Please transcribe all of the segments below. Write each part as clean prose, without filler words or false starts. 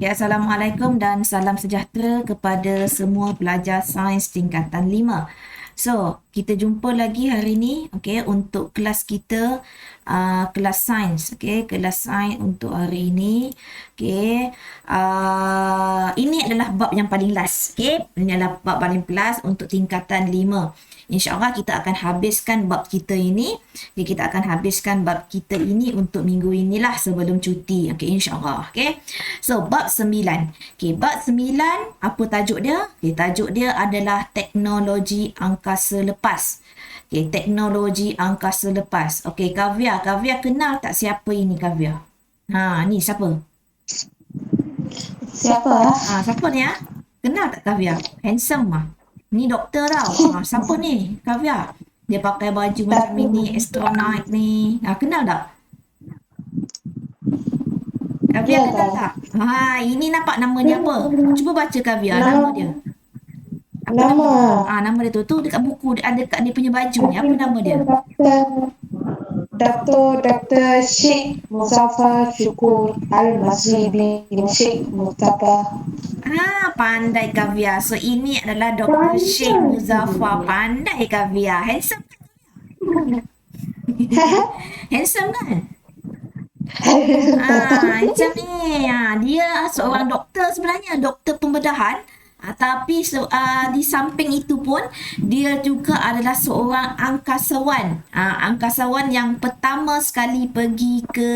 Okay, Assalamualaikum dan salam sejahtera kepada semua pelajar sains tingkatan 5. So, kita jumpa lagi hari ni, okay, untuk kelas kita, kelas sains, okay, kelas sains untuk hari ini, okay. Ini adalah bab yang paling last, okay, ini adalah bab paling last untuk tingkatan 5. InsyaAllah kita akan habiskan bab kita ini. Okay, kita akan habiskan bab kita ini untuk minggu inilah sebelum cuti. Okay, insyaAllah. Okay. So, bab 9. Okay, bab 9, apa tajuk dia? Okay, tajuk dia adalah teknologi angkasa lepas. Okay, teknologi angkasa lepas. Okay, Kavya kenal tak siapa ini Kavya? Ni siapa? Siapa? Siapa ni Kenal tak Kavya? Handsome Ni doktor tau. Siapa ni? Kavya. Dia pakai baju macam ini, astronaut ni. Kenal tak? Kavya kenal tak? Ini nampak nama dia apa? Cuba baca Kavya, nama dia. Apa nama? Nama dia tu dekat buku, ada dekat dia punya baju ni. Apa nama dia? Dr. Sheikh Muzaffar Syukur Al-Masri bin Sheikh Mustafa. Pandai Kavya. So, ini adalah Dr. Sheikh Muzaffar. Pandai Kavya. Handsome kan? Handsome kan? Macam ni. Dia seorang doktor sebenarnya. Doktor pembedahan. Tapi di samping itu pun dia juga adalah seorang angkasawan. Angkasawan yang pertama sekali pergi ke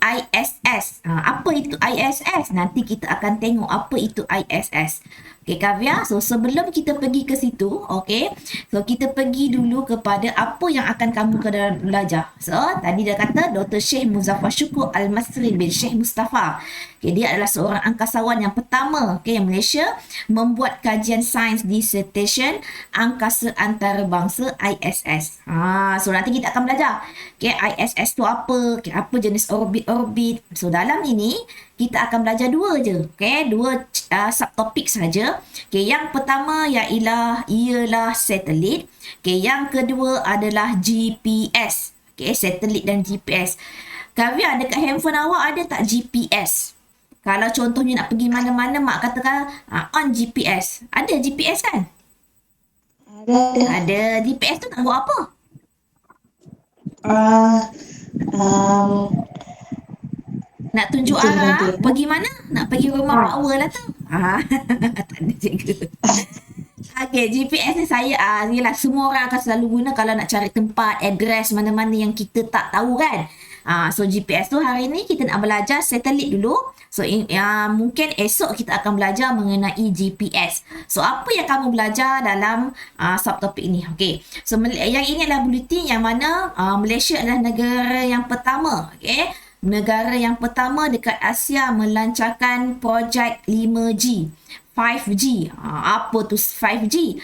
ISS. Apa itu ISS? Nanti kita akan tengok apa itu ISS. Okay, Kavya. So, sebelum kita pergi ke situ, okay. So, kita pergi dulu kepada apa yang akan kamu kena belajar. So, tadi dia kata Dr. Sheikh Muzaffar Syukur Al-Masri bin Sheikh Mustafa. Okay, dia adalah seorang angkasawan yang pertama, okay, yang Malaysia membuat kajian sains di stesen angkasa antarabangsa ISS. So, nanti kita akan belajar. Okay, ISS tu apa? Okay, apa jenis orbit-orbit. So, dalam ini, kita akan belajar dua je. Okay, dua subtopik saja. Okay, yang pertama ialah satelit. Okay, yang kedua adalah GPS. Okay, satelit dan GPS. Kavya, dekat handphone awak ada tak GPS? Kalau contohnya nak pergi mana-mana, mak katakan on GPS. Ada GPS kan? Ada. GPS tu nak buat apa? Nak tunjuk arah, pergi mana? Nak pergi rumah Pak Wer lah tu. Tak ada cikgu. Okay, GPS ni saya, yelah, semua orang akan selalu guna kalau nak cari tempat, address mana-mana yang kita tak tahu kan. So, GPS tu hari ni kita nak belajar satelit dulu. So, mungkin esok kita akan belajar mengenai GPS. So, apa yang kamu belajar dalam subtopik ni? Okay. So, yang ini adalah bulletin yang mana Malaysia adalah negara yang pertama. Okay. Negara yang pertama dekat Asia melancarkan projek 5G. 5G. Apa tu 5G?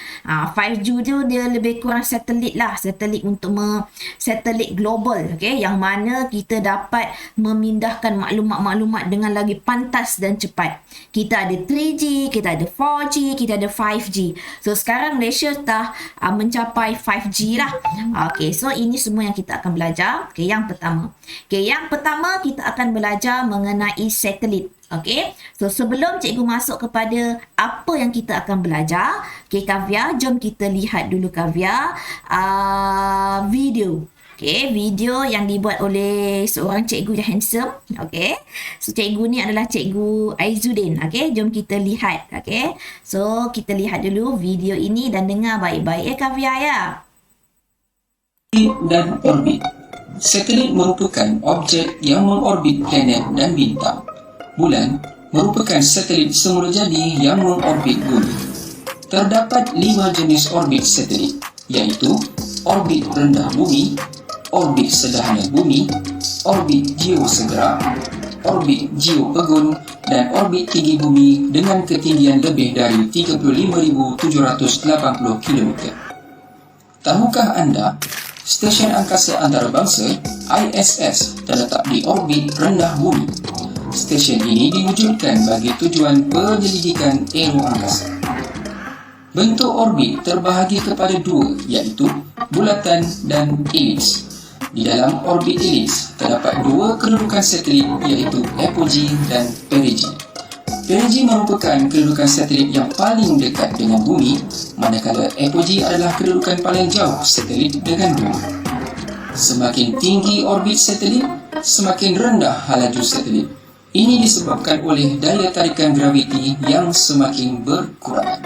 5G tu dia lebih kurang satelit lah. Satelit untuk satelit global. Okay? Yang mana kita dapat memindahkan maklumat-maklumat dengan lagi pantas dan cepat. Kita ada 3G, kita ada 4G, kita ada 5G. So, sekarang Malaysia dah mencapai 5G lah. Okay, so ini semua yang kita akan belajar. Okay, yang pertama. Okay, yang pertama kita akan belajar mengenai satelit. Okay, so sebelum cikgu masuk kepada apa yang kita akan belajar, okay, Kavya, jom kita lihat dulu Kavya video. Okay, video yang dibuat oleh seorang cikgu yang handsome. Okay, so cikgu ni adalah cikgu Aizuddin. Okay, jom kita lihat. Okay, so kita lihat dulu video ini dan dengar baik-baik Kavya ya. Dan orbit. Satelit merupakan objek yang mengorbit planet dan bintang. Bulan merupakan satelit semula jadi yang mengorbit bumi. Terdapat 5 jenis orbit satelit, iaitu orbit rendah bumi, orbit sederhana bumi, orbit geosegera, orbit geopegun, dan orbit tinggi bumi dengan ketinggian lebih dari 35,780 km. Tahukah anda, Stesen Angkasa Antarabangsa ISS terletak di orbit rendah bumi. Stesen ini diwujudkan bagi tujuan penyelidikan aeroangkasa. Bentuk orbit terbahagi kepada dua, iaitu bulatan dan elips. Di dalam orbit elips terdapat dua kedudukan satelit, iaitu apogee dan perigee. Perigee merupakan kedudukan satelit yang paling dekat dengan bumi, manakala Apogee adalah kedudukan paling jauh satelit dengan bumi. Semakin tinggi orbit satelit, semakin rendah laju satelit. Ini disebabkan oleh daya tarikan graviti yang semakin berkurang.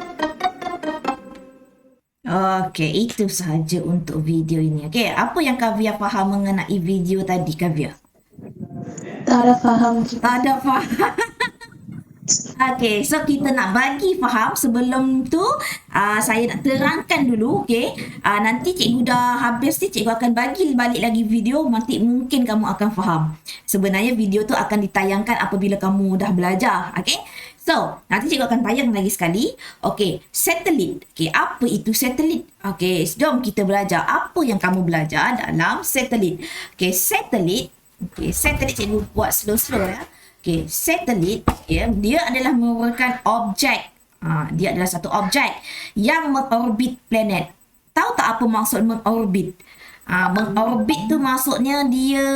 Okey, itu sahaja untuk video ini. Okey, apa yang Kavia faham mengenai video tadi, Kavia? Tak ada faham. Tak ada faham. Okey, so kita nak bagi faham sebelum tu saya nak terangkan dulu, okey. Nanti cikgu dah habis ni, cikgu akan bagi balik lagi video, nanti mungkin kamu akan faham. Sebenarnya video tu akan ditayangkan apabila kamu dah belajar, okey. So, nanti cikgu akan tayang lagi sekali. Okey, satelit. Okey, apa itu satelit? Okey, jom kita belajar apa yang kamu belajar dalam satelit. Okey, satelit. Okey, satelit cikgu buat slow-slow ya. Okey, satelit ya, dia adalah merupakan objek. Dia adalah satu objek yang mengorbit planet. Tahu tak apa maksud mengorbit? Mengorbit tu maksudnya dia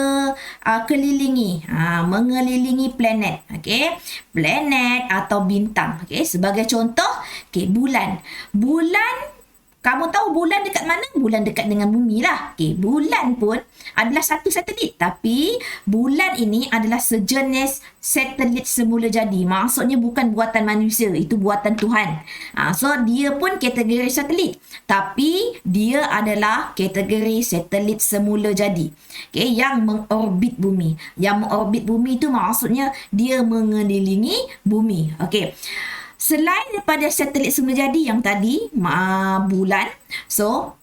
mengelilingi planet. Okey, planet atau bintang. Okey, sebagai contoh, okey, bulan. Bulan, kamu tahu bulan dekat mana? Bulan dekat dengan bumi lah. Okay, bulan pun adalah satu satelit. Tapi bulan ini adalah sejenis satelit semula jadi. Maksudnya bukan buatan manusia. Itu buatan Tuhan. So, dia pun kategori satelit. Tapi dia adalah kategori satelit semula jadi. Okay, yang mengorbit bumi. Yang mengorbit bumi itu maksudnya dia mengelilingi bumi. Okay. Selain daripada satelit semula jadi yang tadi, bulan. So,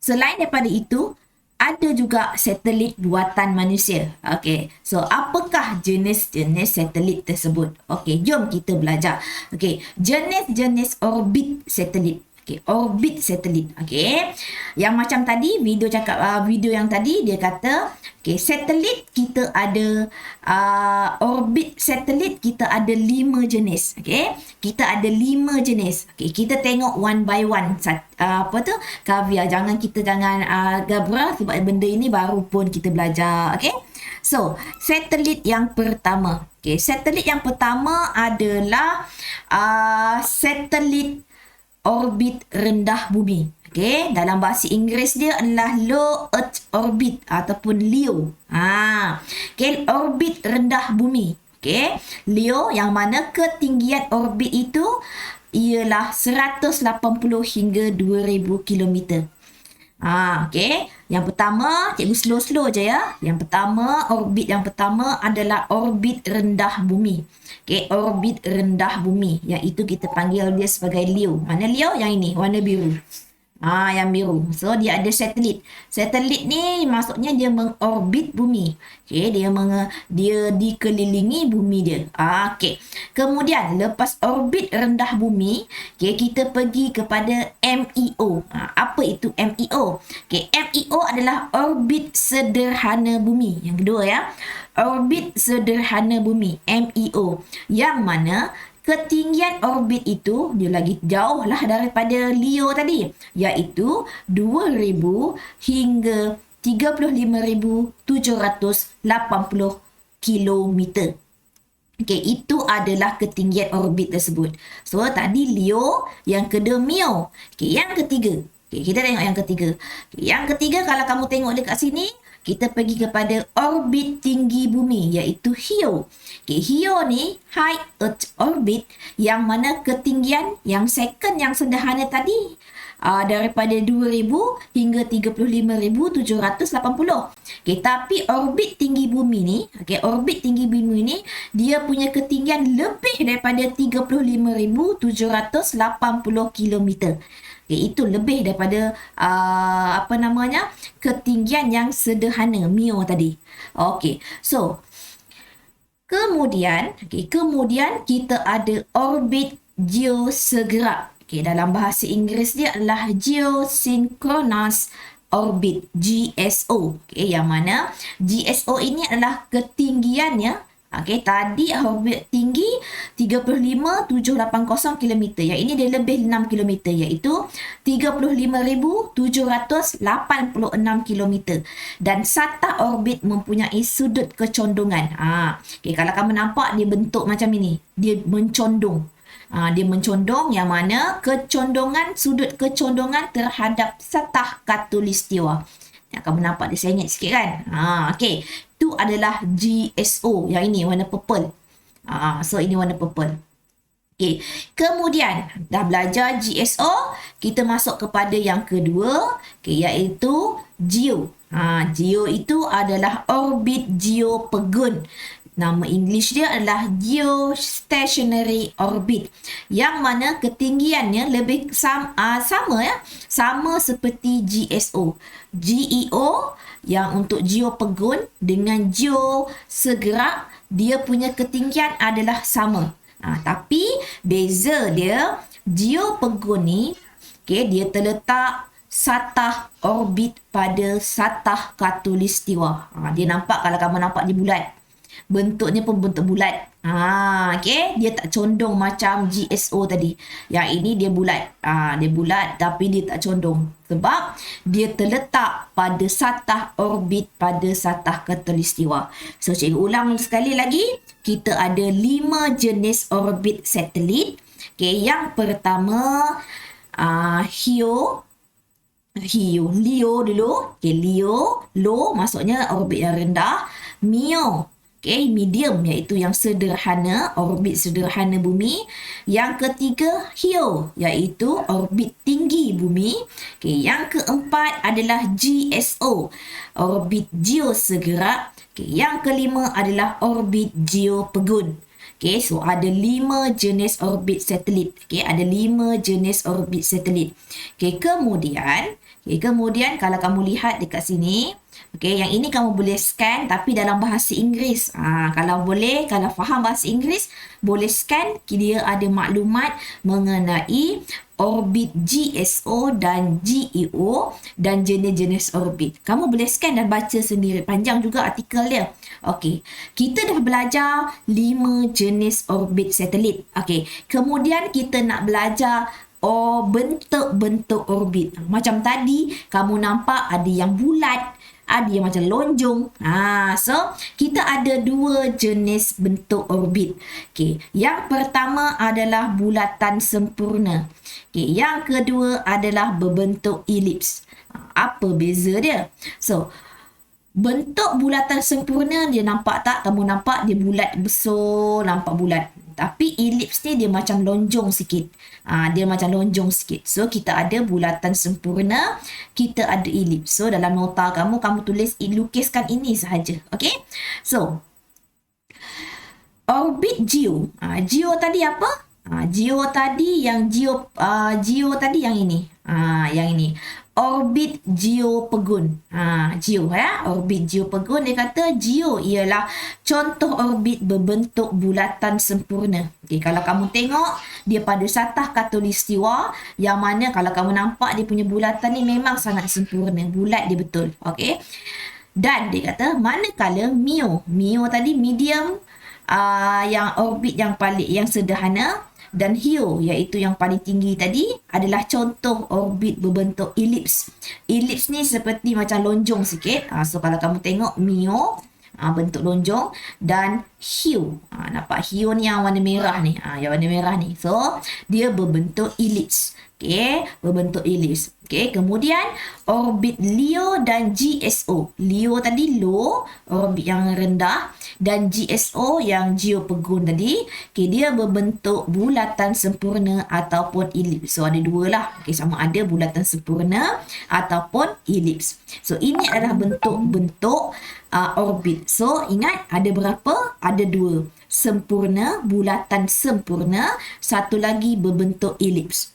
selain daripada itu, ada juga satelit buatan manusia. Okey. So, apakah jenis-jenis satelit tersebut? Okey, jom kita belajar. Okey, jenis-jenis orbit satelit. Okey, orbit satelit. Okey. Yang macam tadi, video yang tadi dia kata, okey, satelit kita ada orbit satelit kita ada 5 jenis. Okey. Kita ada 5 jenis. Okey, kita tengok one by one. Kavia, kita jangan gabra sebab benda ini baru pun kita belajar. Okey. So, satelit yang pertama. Okey, satelit yang pertama adalah satelit orbit rendah bumi. Okey, dalam bahasa Inggeris dia adalah low earth orbit ataupun LEO. Okey, orbit rendah bumi. Okey, LEO yang mana ketinggian orbit itu ialah 180 hingga 2000 km. Okey, yang pertama, cikgu slow-slow je ya. Yang pertama, orbit yang pertama adalah orbit rendah bumi. Okey, orbit rendah bumi. Yang itu kita panggil dia sebagai LEO. Mana LEO? Yang ini, warna biru. Yang biru. So, dia ada satelit. Satelit ni maksudnya dia mengorbit bumi. Okey, dia dikelilingi bumi dia. Okey. Kemudian, lepas orbit rendah bumi, okey, kita pergi kepada MEO. Apa itu MEO? Okey, MEO adalah orbit sederhana bumi. Yang kedua ya. Orbit sederhana bumi, MEO. Yang mana ketinggian orbit itu dia lagi jauh lah daripada LEO tadi, iaitu 2000 hingga 35,780 km. Okey, itu adalah ketinggian orbit tersebut. So, tadi LEO, yang kedua MEO. Okey, yang ketiga. Okey, kita tengok yang ketiga. Okay, yang ketiga, kalau kamu tengok dekat sini, kita pergi kepada orbit tinggi bumi, iaitu HEO. Okay, HEO ni High Earth Orbit, yang mana ketinggian yang second yang sederhana tadi daripada 2000 hingga 35,780. Okay, tapi orbit tinggi bumi ni, orbit tinggi bumi ni dia punya ketinggian lebih daripada 35,780 km. Okay, itu lebih daripada ketinggian yang sederhana MEO tadi. Okey. So, kemudian kita ada orbit geosegerak. Okey, dalam bahasa Inggeris dia adalah geosynchronous orbit, GSO. Okey, yang mana GSO ini adalah ketinggiannya Okey, tadi orbit tinggi 35,780 km. Yang ini dia lebih 6 km, iaitu 35,786 km. Dan satah orbit mempunyai sudut kecondongan. Okey, kalau kamu nampak dia bentuk macam ini, dia mencondong. Dia mencondong, yang mana sudut kecondongan terhadap satah khatulistiwa. Kamu nampak dia senyap sikit kan? Okey. Itu adalah GSO. Yang ini warna purple. So ini warna purple. Okey. Kemudian dah belajar GSO, kita masuk kepada yang kedua, iaitu GEO. GEO itu adalah orbit geopegun. Nama English dia adalah geostationary orbit, yang mana ketinggiannya lebih sama seperti GSO. GEO yang untuk geopegun dengan geo segerak, dia punya ketinggian adalah sama. Tapi beza dia, geopegun ni dia terletak satah orbit pada satah khatulistiwa. Dia nampak, kalau kamu nampak dia bulat. Bentuknya pun bentuk bulat. Dia tak condong macam GSO tadi. Yang ini dia bulat. Dia bulat tapi dia tak condong. Sebab dia terletak pada satah orbit pada satah khatulistiwa. So, cikgu ulang sekali lagi. Kita ada 5 jenis orbit satelit. Yang pertama, LEO dulu. LEO, low maksudnya orbit yang rendah. MEO, medium, iaitu yang sederhana, orbit sederhana bumi. Yang ketiga, HEO, iaitu orbit tinggi bumi. Yang keempat adalah GSO, orbit geosegerak. Yang kelima adalah orbit geopegun. So ada 5 jenis orbit satelit. Ada 5 jenis orbit satelit. Kemudian kalau kamu lihat dekat sini, yang ini kamu boleh scan tapi dalam bahasa Inggeris. Kalau faham bahasa Inggeris, boleh scan. Dia ada maklumat mengenai orbit GSO dan GEO dan jenis-jenis orbit. Kamu boleh scan dan baca sendiri. Panjang juga artikel dia. Kita dah belajar 5 jenis orbit satelit. Kemudian kita nak belajar bentuk-bentuk orbit. Macam tadi, kamu nampak ada yang bulat, ada yang macam lonjong. So, kita ada 2 jenis bentuk orbit. Yang pertama adalah bulatan sempurna. Yang kedua adalah berbentuk elips. Apa beza dia? So, bentuk bulatan sempurna, dia nampak tak? Kamu nampak dia bulat besar, nampak bulat. Tapi elips ni dia macam lonjong sikit. So, kita ada bulatan sempurna, kita ada elips. So, dalam nota kamu tulis, lukiskan ini sahaja. So, orbit GEO. GEO tadi apa? GEO tadi yang yang ini. Yang ini. Orbit geopegun. Orbit geopegun, dia kata GEO ialah contoh orbit berbentuk bulatan sempurna. Kalau kamu tengok, dia pada satah khatulistiwa, yang mana kalau kamu nampak dia punya bulatan ni memang sangat sempurna. Bulat dia betul. Dan dia kata, manakala MEO tadi medium, yang orbit yang sederhana, dan HEO, iaitu yang paling tinggi tadi, adalah contoh orbit berbentuk elips. Elips ni seperti macam lonjong sikit. So, kalau kamu tengok MEO, bentuk lonjong, dan HEO. Nampak HEO ni yang warna merah ni. Yang warna merah ni. So, dia berbentuk elips. Berbentuk elips. Kemudian orbit LEO dan GSO. LEO tadi low, orbit yang rendah, dan GSO yang geopegun tadi, dia berbentuk bulatan sempurna ataupun elips. So ada 2 lah. Sama ada bulatan sempurna ataupun elips. So ini adalah bentuk-bentuk orbit. So ingat ada berapa? Ada 2. Sempurna, bulatan sempurna, satu lagi berbentuk elips.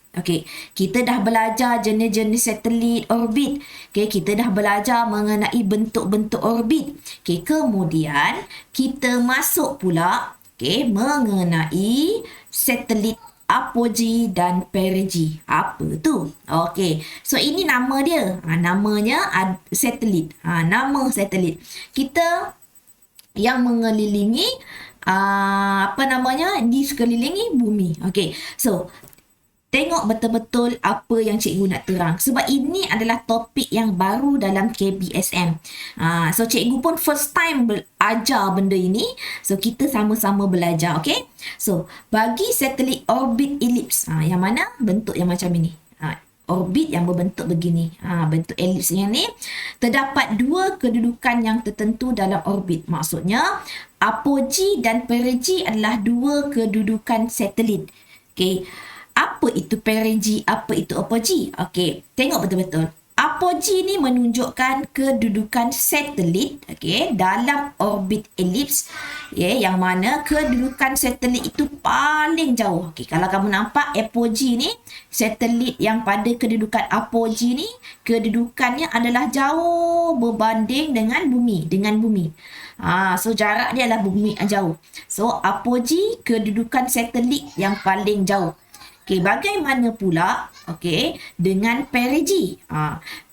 Kita dah belajar jenis-jenis satelit orbit. Kita dah belajar mengenai bentuk-bentuk orbit. Kemudian kita masuk pula mengenai satelit apogee dan perigee. Apa tu? So ini nama dia. Namanya satelit. Nama satelit. Kita yang mengelilingi di sekelilingi bumi. Okey. So, tengok betul-betul apa yang cikgu nak terang. Sebab ini adalah topik yang baru dalam KBSM. So, cikgu pun first time ajar benda ini. So, kita sama-sama belajar. Okay? So, bagi satelit orbit ellipse. Yang mana? Bentuk yang macam ini. Orbit yang berbentuk begini. Bentuk ellipse yang ni. Terdapat dua kedudukan yang tertentu dalam orbit. Maksudnya, apogee dan perigee adalah dua kedudukan satelit. Okay? Apa itu perigee? Apa itu apogee? Okey, tengok betul-betul. Apogee ni menunjukkan kedudukan satelit, okey, dalam orbit ellipse, yang mana kedudukan satelit itu paling jauh. Okey, kalau kamu nampak apogee ni, satelit yang pada kedudukan apogee ni, kedudukannya adalah jauh berbanding dengan bumi, so jarak dia adalah bumi jauh. So apogee kedudukan satelit yang paling jauh. Okey, bagaimana pula dengan perigee?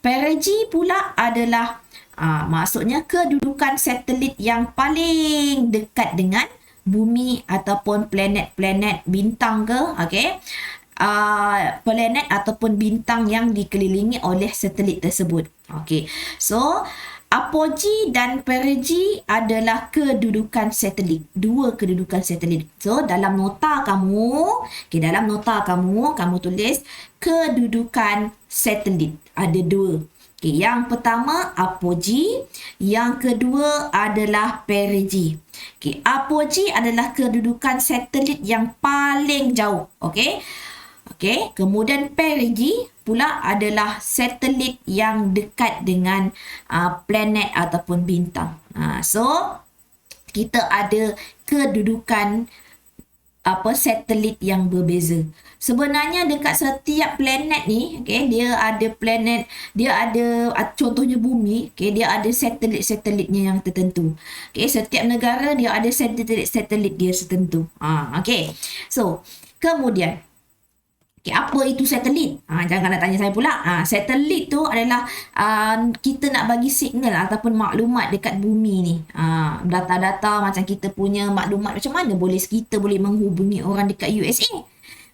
Perigee pula adalah maksudnya kedudukan satelit yang paling dekat dengan bumi ataupun planet-planet bintang ke, planet ataupun bintang yang dikelilingi oleh satelit tersebut. Okey. So, apogee dan perigee adalah kedudukan satelit. Dua kedudukan satelit. So, dalam nota kamu, kamu tulis kedudukan satelit. Ada dua. Yang pertama, apogee. Yang kedua adalah perigee. Apogee adalah kedudukan satelit yang paling jauh. Kemudian perigee pula adalah satelit yang dekat dengan planet ataupun bintang. So, kita ada kedudukan satelit yang berbeza. Sebenarnya dekat setiap planet ni, dia ada contohnya bumi, dia ada satelit-satelitnya yang tertentu. Setiap negara dia ada satelit dia tertentu. So, kemudian apa itu satelit? Jangan nak tanya saya pula. Satelit tu adalah kita nak bagi signal ataupun maklumat dekat bumi ni. Data-data macam kita punya maklumat macam mana kita boleh menghubungi orang dekat USA.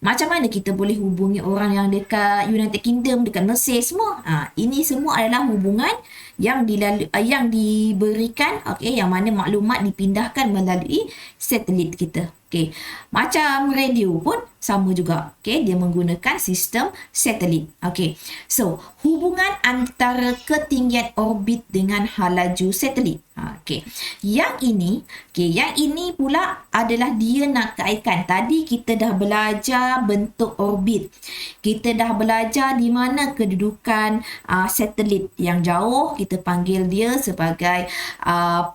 Macam mana kita boleh hubungi orang yang dekat United Kingdom, dekat Mesir semua. Ini semua adalah hubungan yang diberikan, yang mana maklumat dipindahkan melalui satelit kita. Macam radio pun sama juga. Dia menggunakan sistem satelit. So, hubungan antara ketinggian orbit dengan halaju satelit. Yang ini pula adalah dia nak kaitkan. Tadi kita dah belajar bentuk orbit. Kita dah belajar di mana kedudukan satelit yang jauh, kita panggil dia sebagai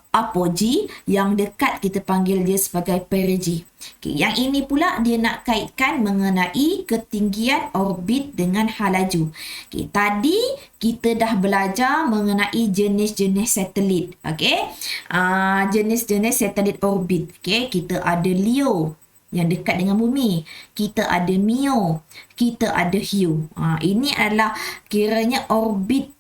apogee, yang dekat kita panggil dia sebagai perigee. Yang ini pula dia nak kaitkan mengenai ketinggian orbit dengan halaju. Tadi kita dah belajar mengenai jenis-jenis satelit. Jenis-jenis satelit orbit. Kita ada LEO yang dekat dengan bumi. Kita ada MEO. Kita ada HEO. Ini adalah kiranya orbit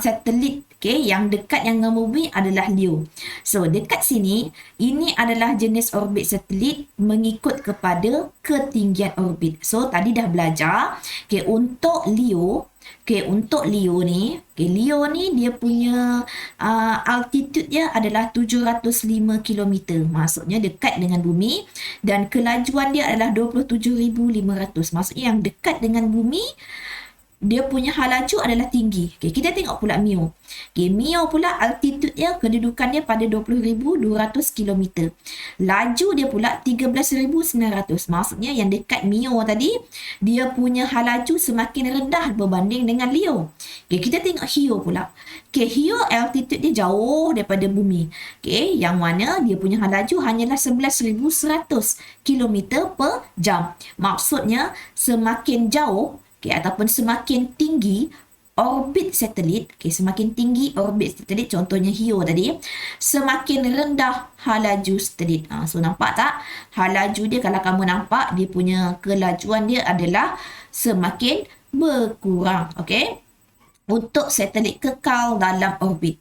satelit yang dekat dengan bumi adalah LEO. So, dekat sini, ini adalah jenis orbit satelit mengikut kepada ketinggian orbit. So, tadi dah belajar. Untuk LEO, LEO ni dia punya altitude dia adalah 705 km. Maksudnya dekat dengan bumi. Dan kelajuan dia adalah 27,500. Maksudnya yang dekat dengan bumi, dia punya halaju adalah tinggi. Kita tengok pula MEO. MEO pula altitude dia, kedudukan dia pada 20,200 km. Laju dia pula 13,900. Maksudnya yang dekat MEO tadi, dia punya halaju semakin rendah berbanding dengan LEO. Kita tengok HEO pula. HEO altitude dia jauh daripada bumi. Yang mana dia punya halaju hanyalah 11,100 km per jam. Maksudnya semakin jauh ataupun semakin tinggi orbit satelit, semakin tinggi orbit satelit, contohnya HEO tadi, semakin rendah halaju satelit. So, nampak tak? Halaju dia, kalau kamu nampak, dia punya kelajuan dia adalah semakin berkurang. Untuk satelit kekal dalam orbit.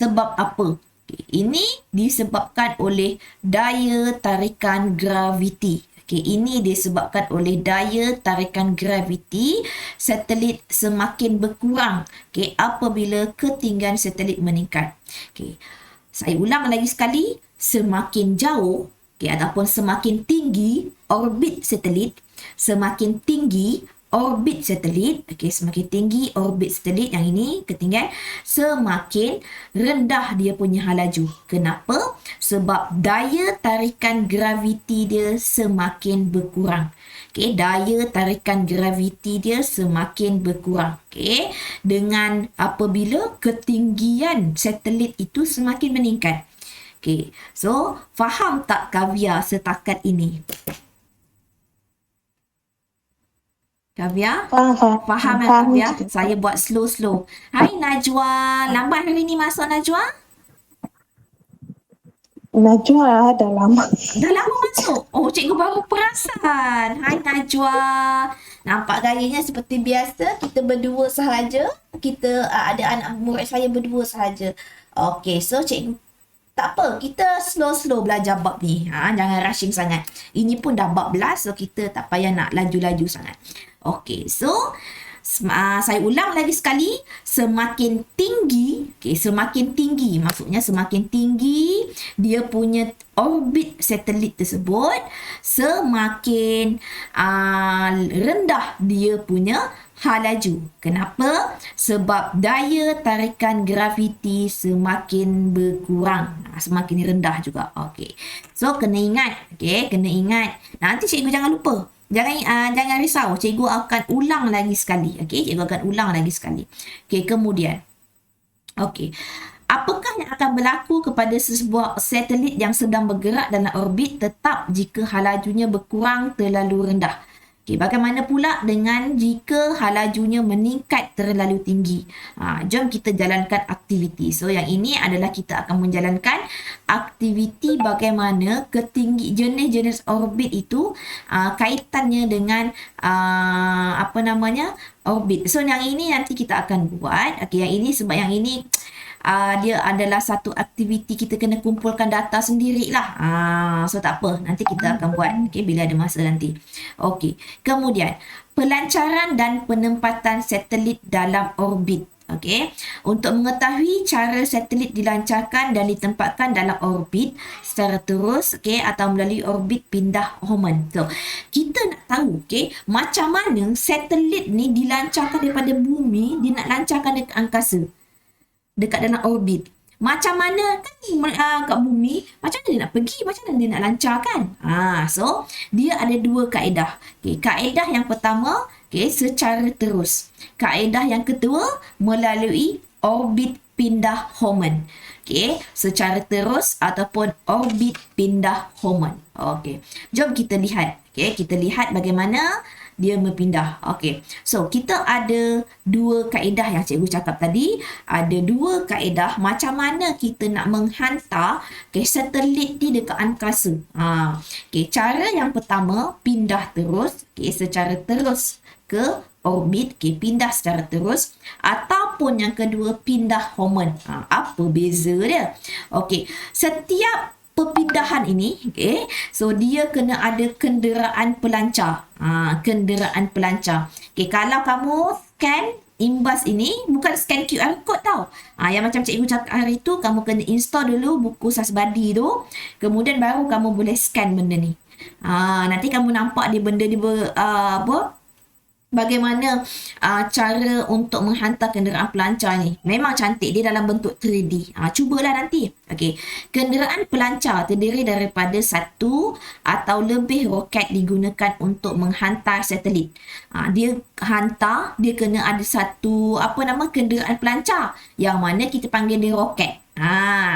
Sebab apa? Okay, ini disebabkan oleh daya tarikan graviti. Okay, ini disebabkan oleh daya tarikan graviti satelit semakin berkurang, okay, apabila ketinggian satelit meningkat. Okay, saya ulang lagi sekali, semakin jauh, okay, ataupun semakin tinggi orbit satelit, semakin tinggi orbit satelit, okey, semakin tinggi orbit satelit yang ini ketinggian, semakin rendah dia punya halaju. Kenapa? Sebab daya tarikan graviti dia semakin berkurang. Okey, daya tarikan graviti dia semakin berkurang. Okey, dengan apabila ketinggian satelit itu semakin meningkat. Okey, so faham tak Kavya setakat ini? Kavya? Faham ya Kavya? Saya buat slow-slow. Hai Najwa. Lambat hari ni masuk Najwa? Najwa dah lama. Dah lama masuk? Oh, cikgu baru perasan. Hai Najwa. Nampak gayanya seperti biasa. Kita berdua sahaja. Kita ada anak murid saya berdua sahaja. Okey, so cikgu tak apa, kita slow-slow belajar bab ni. Jangan rushing sangat. Ini pun dah bab 11, so kita tak payah nak laju-laju sangat. Okey, so saya ulang lagi sekali. Semakin tinggi, semakin tinggi. Maksudnya semakin tinggi dia punya orbit satelit tersebut, semakin rendah dia punya halaju. Kenapa? Sebab daya tarikan graviti semakin berkurang. Semakin rendah juga. Okey. So, kena ingat. Okey, kena ingat. Nanti cikgu jangan lupa. Jangan risau. Cikgu akan ulang lagi sekali. Okey, cikgu akan ulang lagi sekali. Okey, kemudian. Okey. Apakah yang akan berlaku kepada sebuah satelit yang sedang bergerak dalam orbit tetap jika halajunya berkurang terlalu rendah? Okay, bagaimana pula dengan jika halajunya meningkat terlalu tinggi? Jom kita jalankan aktiviti. So, yang ini adalah kita akan menjalankan aktiviti bagaimana jenis-jenis orbit itu kaitannya dengan orbit. So, yang ini nanti kita akan buat. Okay, yang ini sebab yang ini dia adalah satu aktiviti kita kena kumpulkan data sendirilah. So tak apa, nanti kita akan buat bila ada masa nanti. Okey. Kemudian pelancaran dan penempatan satelit dalam orbit. Okey. Untuk mengetahui cara satelit dilancarkan dan ditempatkan dalam orbit secara terus, atau melalui orbit pindah Hohmann. So, kita nak tahu, macam mana satelit ni dilancarkan daripada bumi, dia nak lancarkan dekat angkasa, dekat dalam orbit. Macam mana kan kat bumi, macam mana dia nak pergi, macam mana dia nak lancarkan. So, dia ada dua kaedah. Kaedah yang pertama, secara terus. Kaedah yang kedua, melalui orbit pindah Hohmann. Secara terus ataupun orbit pindah Hohmann. Jom kita lihat. Kita lihat bagaimana dia berpindah. Okey. So, kita ada dua kaedah yang cikgu cakap tadi. Ada dua kaedah macam mana kita nak menghantar satelit ni dekat angkasa. Cara yang pertama, pindah terus. Secara terus ke orbit. Pindah secara terus. Ataupun yang kedua, pindah Hohmann. Apa beza dia? Okey. Setiap perpindahan ini, so dia kena ada kenderaan pelancar. Kenderaan pelancar. Kalau kamu scan imbas ini, bukan scan QR code tau. Yang macam cikgu cakap hari tu, kamu kena install dulu buku Sasbadi tu, kemudian baru kamu boleh scan benda ni. Nanti kamu nampak dia benda dia bagaimana cara untuk menghantar kenderaan pelancar ni. Memang cantik, dia dalam bentuk 3D. Cubalah nanti. Okey. Kenderaan pelancar terdiri daripada satu atau lebih roket digunakan untuk menghantar satelit. Dia hantar, dia kena ada satu kenderaan pelancar yang mana kita panggil dia roket.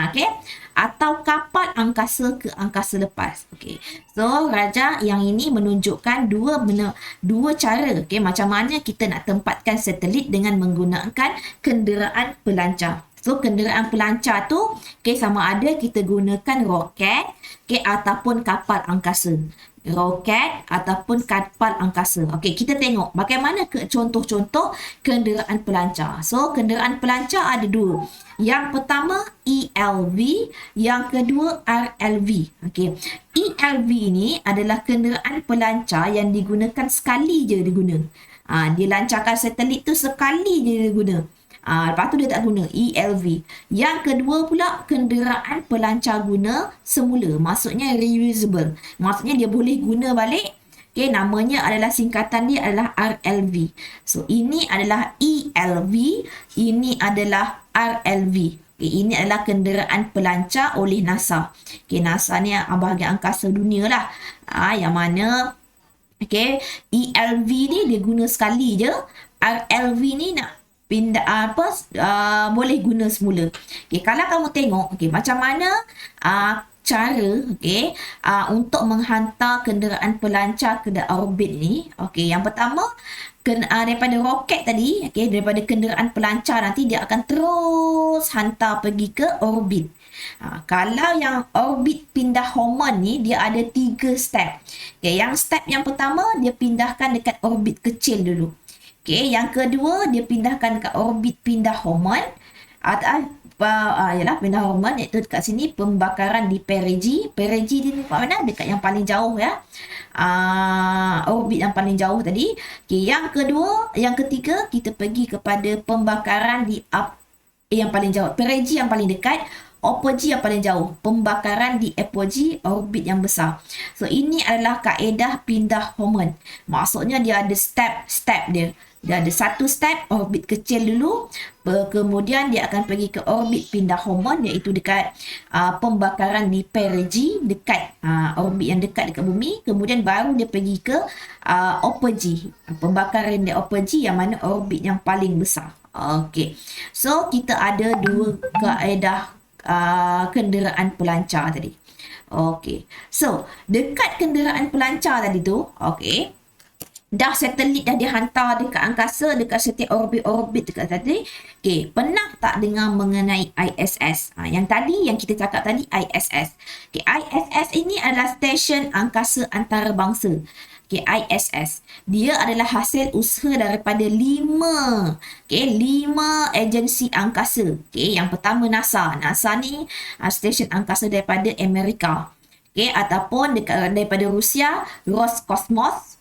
Okey. Atau kapal angkasa ke angkasa lepas. Okey. So, Raja yang ini menunjukkan dua cara, macam mana kita nak tempatkan satelit dengan menggunakan kenderaan pelancar. So, kenderaan pelancar tu, sama ada kita gunakan roket, ataupun kapal angkasa. roket ataupun kapal angkasa. Okey, kita tengok bagaimana contoh-contoh kenderaan pelancar. So, kenderaan pelancar ada dua. Yang pertama ELV, yang kedua RLV. Okey. ELV ni adalah kenderaan pelancar yang digunakan sekali je diguna. Dia lancarkan satelit tu sekali je dia guna. Lepas tu dia tak guna ELV. Yang kedua pula kenderaan pelancar guna semula. Maksudnya reusable. Maksudnya dia boleh guna balik. Okay, namanya adalah singkatan dia adalah RLV. So ini adalah ELV, ini adalah RLV. Okay, ini adalah kenderaan pelancar oleh NASA. Okay, NASA ni bahagian angkasa dunia lah. Yang mana okay, ELV ni dia guna sekali je. RLV ni nak pindah boleh guna semula. Okay, kalau kamu tengok okay, macam mana cara okay, untuk menghantar kenderaan pelancar ke orbit ni. Okay, yang pertama daripada roket tadi, okay, daripada kenderaan pelancar nanti dia akan terus hantar pergi ke orbit. Kalau yang orbit pindah Hohmann ni dia ada 3 step. Okay, yang step yang pertama dia pindahkan dekat orbit kecil dulu. Okay, yang kedua dia pindahkan dekat orbit pindah Hohmann. Yalah, pindah Hohmann iaitu dekat sini pembakaran di perigee. Perigee di tempat mana? Dekat yang paling jauh ya. Orbit yang paling jauh tadi. Okay, yang ketiga kita pergi kepada pembakaran di yang paling jauh. Perigee yang paling dekat, apogee yang paling jauh, pembakaran di apogee orbit yang besar. So ini adalah kaedah pindah Hohmann. Maksudnya dia ada step-step dia. Dia ada satu step orbit kecil dulu, kemudian dia akan pergi ke orbit pindah Hohmann iaitu dekat pembakaran di perigee, dekat orbit yang dekat bumi, kemudian baru dia pergi ke apogee, pembakaran di apogee yang mana orbit yang paling besar. Okey. So kita ada dua kaedah kenderaan pelancar tadi. Okey. So, dekat kenderaan pelancar tadi tu, okey, dah satelit dah dihantar dekat angkasa, dekat setiap orbit dekat tadi. Okey, pernah tak dengar mengenai ISS? Yang tadi, yang kita cakap tadi, ISS. Okey, ISS ini adalah stesen angkasa antarabangsa. Okay, ISS. Dia adalah hasil usaha daripada 5 agensi angkasa. Okay, yang pertama NASA. NASA ni stesen angkasa daripada Amerika. Okay, ataupun daripada Rusia, Roscosmos,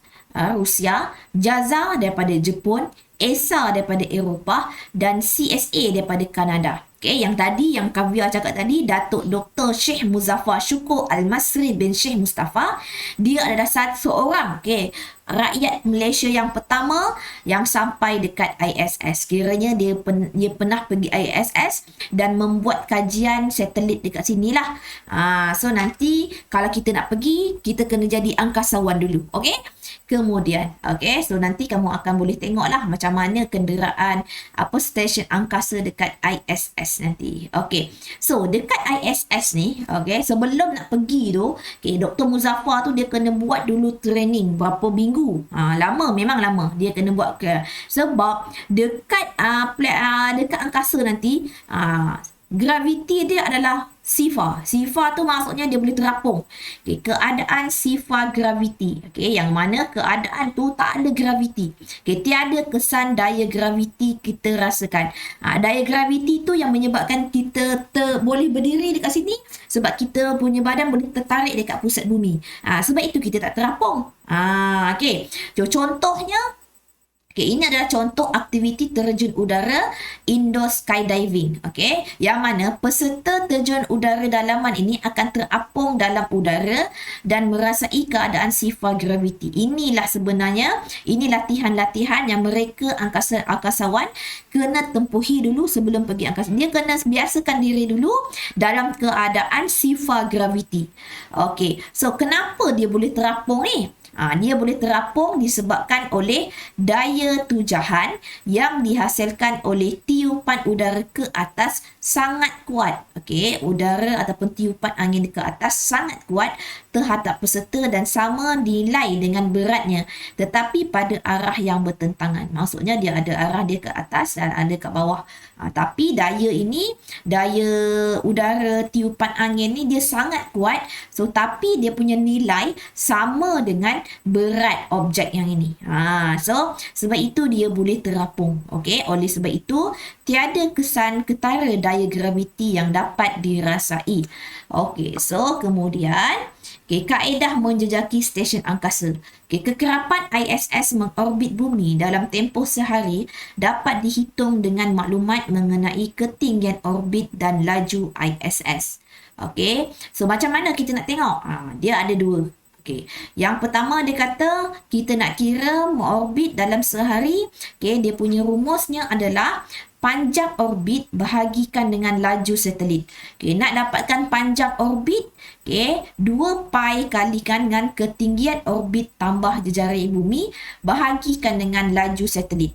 Rusia, JAXA daripada Jepun, ESA daripada Eropah dan CSA daripada Kanada. Okay, yang tadi, yang Kavya cakap tadi, Datuk Dr. Sheikh Muzaffar Syukur Al-Masri bin Sheikh Mustafa, dia adalah seorang rakyat Malaysia yang pertama yang sampai dekat ISS. Kiranya dia pernah pergi ISS dan membuat kajian satelit dekat sinilah. So nanti kalau kita nak pergi, kita kena jadi angkasawan dulu. Okay? Kemudian, okay, so nanti kamu akan boleh tengoklah macam mana kenderaan stesen angkasa dekat ISS nanti. Okay, so dekat ISS ni, okay, sebelum nak pergi tu, okay, Dr. Muzaffar tu dia kena buat dulu training berapa minggu. Lama, memang lama dia kena buat sebab dekat dekat angkasa nanti graviti dia adalah sifar. Sifar tu maksudnya dia boleh terapung. Okay, keadaan sifar graviti. Okay, yang mana keadaan tu tak ada graviti. Okay, tiada kesan daya graviti kita rasakan. Daya graviti tu yang menyebabkan kita boleh berdiri dekat sini sebab kita punya badan boleh tertarik dekat pusat bumi. Sebab itu kita tak terapung. Okay, contohnya, okay, ini adalah contoh aktiviti terjun udara indoor skydiving. Okay, yang mana peserta terjun udara dalaman ini akan terapung dalam udara dan merasai keadaan sifar graviti. Inilah sebenarnya, ini latihan-latihan yang mereka angkasawan kena tempuhi dulu sebelum pergi angkasa. Dia kena biasakan diri dulu dalam keadaan sifar graviti. Okay, so kenapa dia boleh terapung ni? Dia boleh terapung disebabkan oleh daya tujahan yang dihasilkan oleh tiupan udara ke atas sangat kuat. Okey, udara ataupun tiupan angin ke atas sangat kuat terhadap peserta dan sama nilai dengan beratnya tetapi pada arah yang bertentangan. Maksudnya dia ada arah dia ke atas dan ada ke bawah. Tapi daya udara tiupan angin ni dia sangat kuat. So tapi dia punya nilai sama dengan berat objek yang ini. So sebab itu dia boleh terapung. Okey, oleh sebab itu tiada kesan ketara daya graviti yang dapat dirasai. Okey, so kemudian kaedah menjejaki stesen angkasa. Kekerapan ISS mengorbit bumi dalam tempoh sehari dapat dihitung dengan maklumat mengenai ketinggian orbit dan laju ISS. Okey, so macam mana kita nak tengok? Dia ada dua. Okey, yang pertama dia kata kita nak kira orbit dalam sehari. Okey, dia punya rumusnya adalah panjang orbit bahagikan dengan laju satelit. Okey, nak dapatkan panjang orbit, okey, 2 pi kalikan dengan ketinggian orbit tambah jejari bumi bahagikan dengan laju satelit.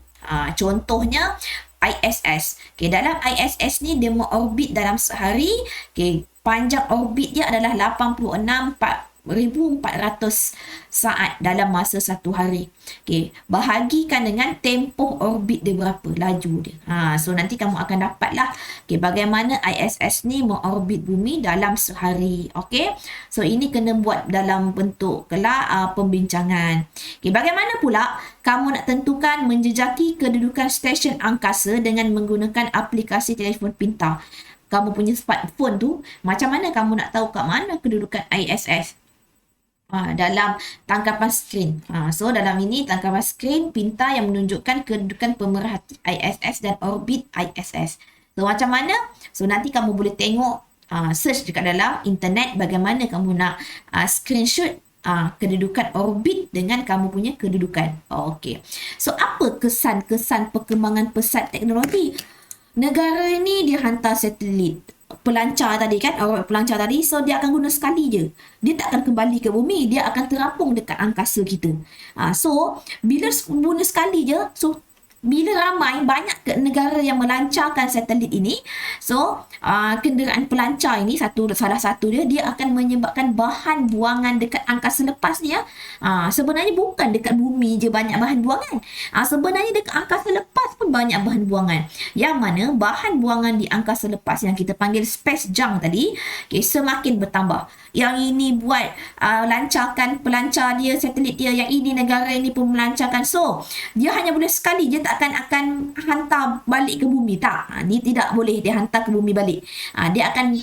Contohnya ISS. Okey, dalam ISS ni dia mengorbit dalam sehari. Okey, panjang orbit dia adalah 86,400 saat dalam masa satu hari. Okey, bahagikan dengan tempoh orbit dia berapa, laju dia. So nanti kamu akan dapatlah bagaimana ISS ni mengorbit bumi dalam sehari. Okey, so ini kena buat dalam bentuk pembincangan. Okey, bagaimana pula kamu nak tentukan menjejaki kedudukan stesen angkasa dengan menggunakan aplikasi telefon pintar? Kamu punya smartphone tu, macam mana kamu nak tahu kat mana kedudukan ISS? Dalam tangkapan skrin. So dalam ini tangkapan skrin pintar yang menunjukkan kedudukan pemerhati ISS dan orbit ISS. So macam mana? So nanti kamu boleh tengok search dekat dalam internet bagaimana kamu nak screenshot kedudukan orbit dengan kamu punya kedudukan. Okey. So apa kesan-kesan perkembangan pesat teknologi? Negara ini dia hantar satelit pelancar tadi kan, pelancar tadi, so dia akan guna sekali je. Dia tak akan kembali ke bumi, dia akan terapung dekat angkasa kita. So bila guna sekali je, so bila ramai banyak negara yang melancarkan satelit ini, so kenderaan pelancar ini salah satu dia akan menyebabkan bahan buangan dekat angkasa lepas ni sebenarnya bukan dekat bumi je banyak bahan buangan. Sebenarnya dekat angkasa lepas pun banyak bahan buangan. Yang mana bahan buangan di angkasa lepas yang kita panggil space junk tadi, semakin bertambah. Yang ini buat lancarkan pelancar dia, satelit dia, yang ini negara ini pun melancarkan. So dia hanya boleh sekali je, tak akan hantar balik ke bumi, tak. Dia tidak boleh dia hantar ke bumi balik. Dia akan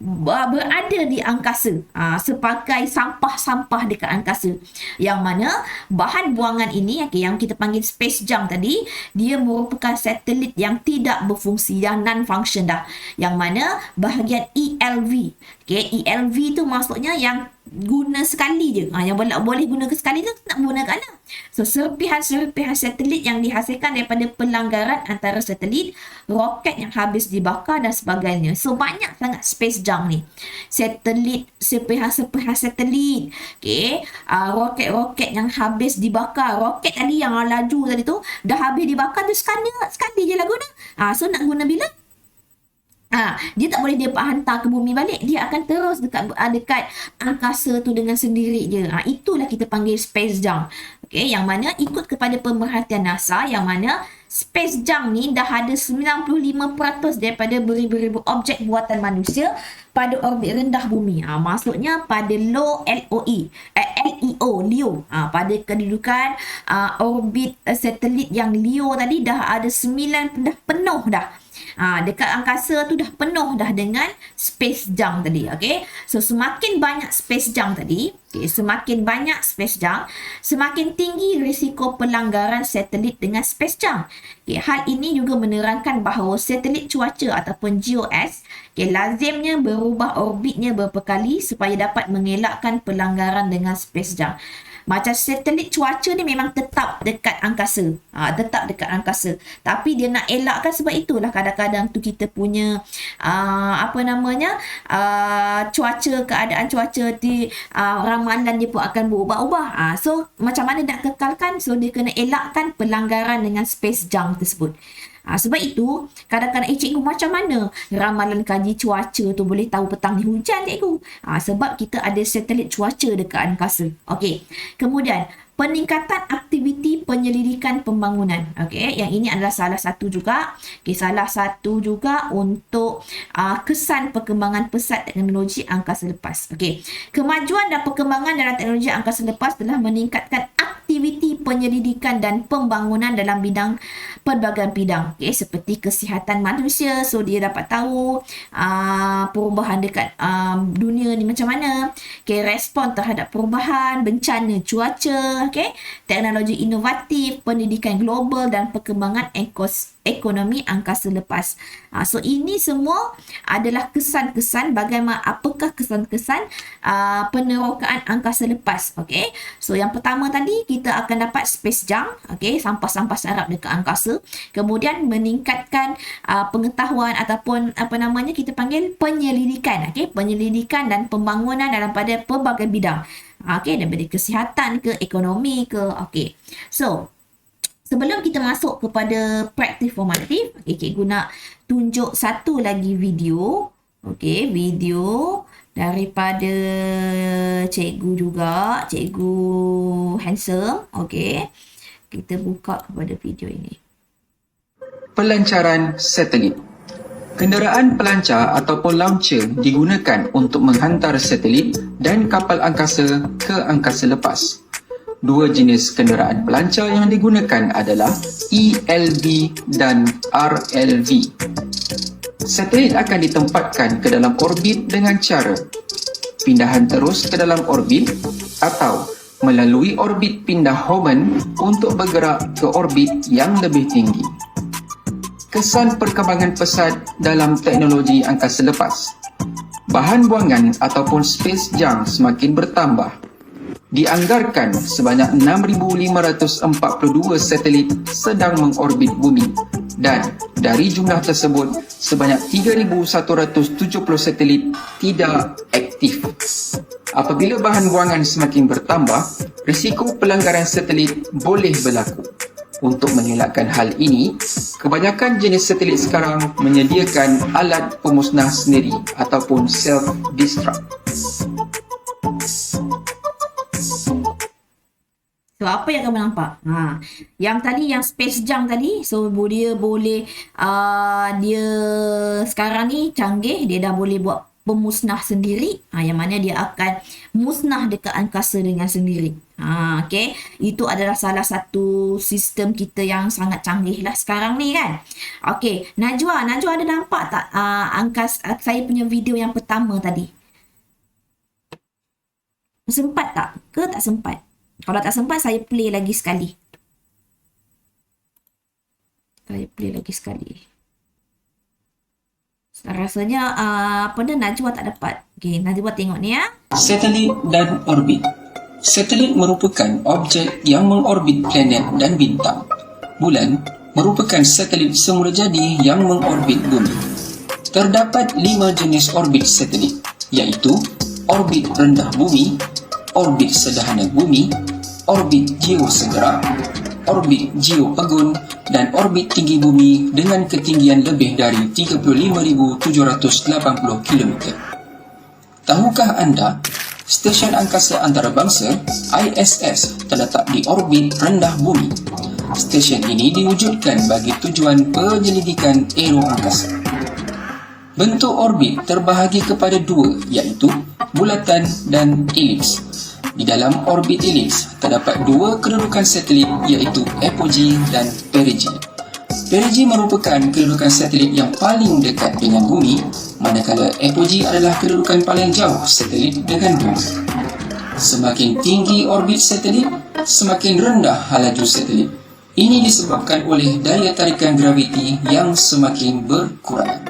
berada di angkasa sebagai sampah-sampah dekat angkasa, yang mana bahan buangan ini yang kita panggil space junk tadi, dia merupakan satelit yang tidak berfungsi, yang non-function dah, yang mana bahagian ELV. ELV tu maksudnya yang guna sekali je. Yang boleh guna sekali tu nak guna kat mana? So serpihan-serpihan satelit yang dihasilkan daripada pelanggaran antara satelit, roket yang habis dibakar dan sebagainya. So banyak sangat space junk ni. Satelit, serpihan-serpihan satelit, roket-roket yang habis dibakar. Roket tadi yang laju tadi tu dah habis dibakar tu sekali je lah guna. So nak guna bila? Dia tak boleh dia hantar ke bumi balik, dia akan terus dekat angkasa tu dengan sendiri je. Itulah kita panggil space junk. Okey, yang mana ikut kepada pemerhatian NASA, yang mana space junk ni dah ada 95% daripada beribu-ribu objek buatan manusia pada orbit rendah bumi. Maksudnya pada LEO, pada kedudukan orbit satelit yang LEO tadi dah ada 9, dah penuh dah. Dekat angkasa tu dah penuh dah dengan space junk tadi. Okay, so semakin banyak space junk tadi, semakin banyak space junk, semakin tinggi risiko pelanggaran satelit dengan space junk. Hal ini juga menerangkan bahawa satelit cuaca ataupun GOS lazimnya berubah orbitnya beberapa kali supaya dapat mengelakkan pelanggaran dengan space junk. Macam satelit cuaca ni memang tetap dekat angkasa. Tapi dia nak elakkan, sebab itulah kadang-kadang tu kita punya keadaan cuaca di ramalan dia pun akan berubah-ubah. So macam mana nak kekalkan? So dia kena elakkan pelanggaran dengan space junk tersebut. Sebab itu, kadang-kadang cikgu macam mana ramalan kaji cuaca tu boleh tahu petang ni hujan cikgu? Sebab kita ada satelit cuaca dekat angkasa. Okey. Kemudian, peningkatan aktiviti penyelidikan pembangunan. Okey, yang ini adalah salah satu juga. Okey, salah satu juga untuk kesan perkembangan pesat teknologi angkasa lepas. Okey, kemajuan dan perkembangan dalam teknologi angkasa lepas telah meningkatkan aktiviti penyelidikan dan pembangunan dalam bidang pelbagai bidang. Okey, seperti kesihatan manusia. So, dia dapat tahu perubahan dekat dunia ni macam mana. Okey, respon terhadap perubahan, bencana cuaca. Okey, teknologi inovatif, pendidikan global dan perkembangan ekonomi angkasa lepas. So ini semua adalah kesan-kesan bagaimana, apakah kesan-kesan penerokaan angkasa lepas. Okey, so yang pertama tadi kita akan dapat space junk, okey, sampah-sampah sarap dekat angkasa. Kemudian meningkatkan pengetahuan ataupun apa namanya kita panggil penyelidikan, okey, penyelidikan dan pembangunan dalam pada pelbagai bidang. Okey, daripada kesihatan ke ekonomi ke. Okey, so sebelum kita masuk kepada praktis formatif, okey, cikgu nak tunjuk satu lagi video. Okey, video daripada cikgu juga, cikgu Handsome. Okey, kita buka kepada video ini. Pelancaran satelit. Kenderaan pelancar ataupun launcher digunakan untuk menghantar satelit dan kapal angkasa ke angkasa lepas. Dua jenis kenderaan pelancar yang digunakan adalah ELV dan RLV. Satelit akan ditempatkan ke dalam orbit dengan cara pindahan terus ke dalam orbit atau melalui orbit pindah Hohmann untuk bergerak ke orbit yang lebih tinggi. Kesan perkembangan pesat dalam teknologi angkasa lepas. Bahan buangan ataupun space junk semakin bertambah. Dianggarkan sebanyak 6,542 satelit sedang mengorbit bumi dan dari jumlah tersebut sebanyak 3,170 satelit tidak aktif. Apabila bahan buangan semakin bertambah, risiko pelanggaran satelit boleh berlaku. Untuk mengelakkan hal ini, kebanyakan jenis satelit sekarang menyediakan alat pemusnah sendiri ataupun self-destruct. So, apa yang kamu nampak? Yang tadi, yang space junk tadi, so dia boleh, dia sekarang ni canggih, dia dah boleh buat pemusnah sendiri, yang mana dia akan musnah dekat angkasa dengan sendiri. Okay, itu adalah salah satu sistem kita yang sangat canggih lah sekarang ni kan. Okay, Najwa ada nampak tak saya punya video yang pertama tadi? Sempat tak? Ke tak sempat? Kalau tak sempat, saya play lagi sekali. Rasanya Najwa tak dapat. Okay, Najwa tengok ni ya. Satelit dan orbit. Satelit merupakan objek yang mengorbit planet dan bintang. Bulan merupakan satelit semula jadi yang mengorbit bumi. Terdapat 5 jenis orbit satelit, iaitu orbit rendah bumi, orbit sederhana bumi, orbit geosegera, orbit geopegun, dan orbit tinggi bumi dengan ketinggian lebih dari 35,780 km. Tahukah anda, Stesen Angkasa Antarabangsa ISS terletak di orbit rendah bumi. Stesen ini diwujudkan bagi tujuan penyelidikan aeroangkasa. Bentuk orbit terbahagi kepada dua, iaitu bulatan dan elips. Di dalam orbit elips terdapat dua kedudukan satelit, iaitu apogee dan perigee. Perigee merupakan kedudukan satelit yang paling dekat dengan bumi, manakala apogee adalah kedudukan paling jauh satelit dengan bumi. Semakin tinggi orbit satelit, semakin rendah laju satelit. Ini disebabkan oleh daya tarikan graviti yang semakin berkurang.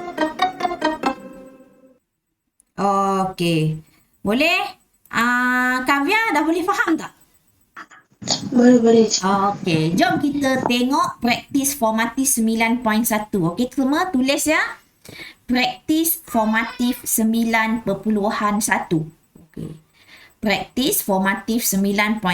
Okey. Boleh? Kavya dah boleh faham tak? Boleh. Okey, jom kita tengok praktis formatif 9.1. Okey, semua tulis ya. Praktis formatif 9.1. Okey. Praktis formatif 9.1.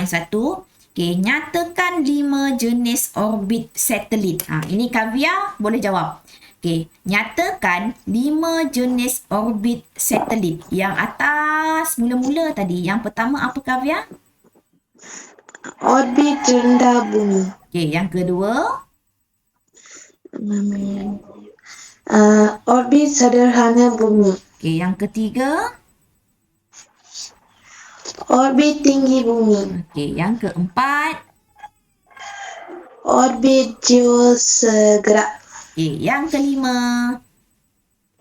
Okey, nyatakan 5 jenis orbit satelit. Ini Kavia boleh jawab. Okey, nyatakan 5 jenis orbit satelit. Yang atas mula-mula tadi. Yang pertama apa Kavia? Orbit rendah bumi. Okey, yang kedua? Orbit sederhana bumi. Okey, yang ketiga? Orbit tinggi bumi. Okey, yang keempat? Orbit geosegerak. Okey, yang kelima?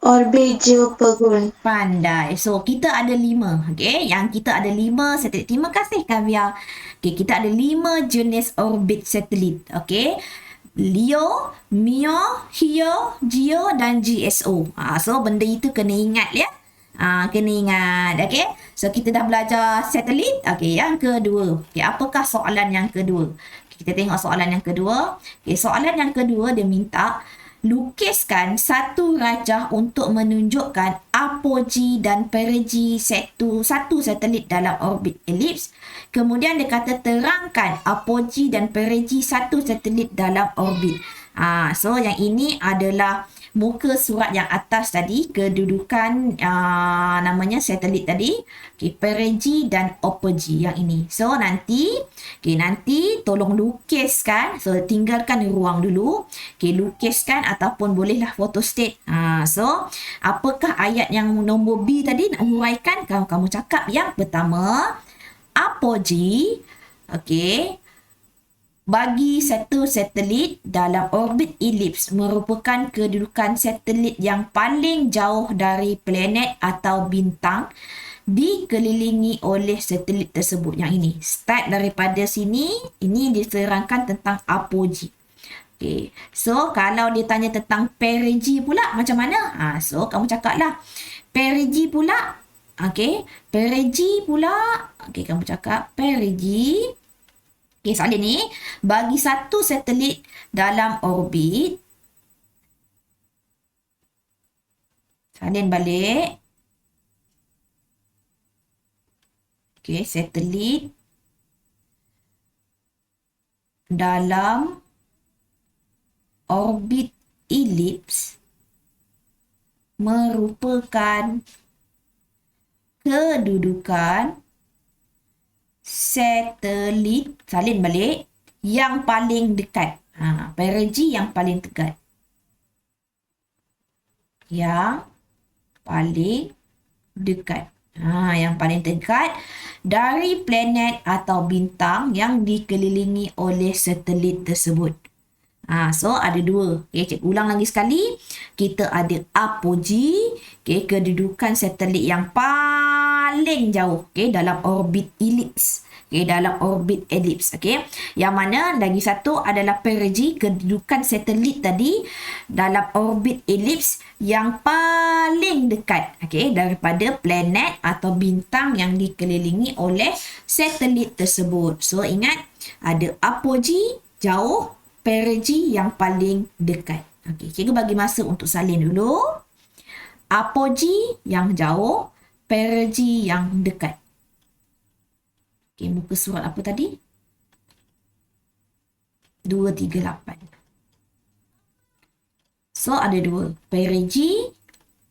Orbit geopegun. Pandai. So, kita ada 5. Okey, yang kita ada 5 satelit. Terima kasih Kavia. Okey, kita ada 5 jenis orbit satelit. Okey. Leo, Mio, Hio, Geo dan GSO. So, benda itu kena ingat ya. Kena ingat. Okey. So, kita dah belajar satelit. Okey, yang kedua. Okey, apakah soalan yang kedua? Kita tengok soalan yang kedua. Okey, soalan yang kedua dia minta lukiskan satu rajah untuk menunjukkan apogee dan perigee satu satelit dalam orbit elips. Kemudian dia kata terangkan apogee dan perigee satu satelit dalam orbit. So yang ini adalah muka surat yang atas tadi, kedudukan namanya satelit tadi, okay, perigee dan apogee yang ini. So nanti tolong lukiskan, so tinggalkan ruang dulu, okay, lukiskan ataupun bolehlah photostat. So apakah ayat yang nombor B tadi nak huraikan? Kamu cakap yang pertama, apogee, okay, bagi satu satelit dalam orbit elips merupakan kedudukan satelit yang paling jauh dari planet atau bintang dikelilingi oleh satelit tersebut. Yang ini, start daripada sini, ini diterangkan tentang apogee. Okay. So, kalau dia tanya tentang perigee pula, macam mana? So, kamu cakaplah. Perigee pula, okay, perigee pula, okay, kamu cakap perigee. Okay, soalan ni, bagi satu satelit dalam orbit, salin balik. Okay, satelit dalam orbit elips merupakan kedudukan satelit, salin balik, yang paling dekat. Perigee yang paling dekat. Yang paling dekat. Yang paling dekat dari planet atau bintang yang dikelilingi oleh satelit tersebut. So ada dua. Okay, cikgu ulang lagi sekali. Kita ada apogee, okay, kedudukan satelit yang paling jauh, okay, dalam orbit elips. Okay, dalam orbit elips. Okay. Yang mana lagi satu adalah perigee, kedudukan satelit tadi dalam orbit elips yang paling dekat, okay, daripada planet atau bintang yang dikelilingi oleh satelit tersebut. So ingat, ada apogee jauh, perigee yang paling dekat. Okay, cikgu bagi masa untuk salin dulu. Apogee yang jauh, perigee yang dekat. Okay, muka surat apa tadi? 238. So, ada dua. Perigee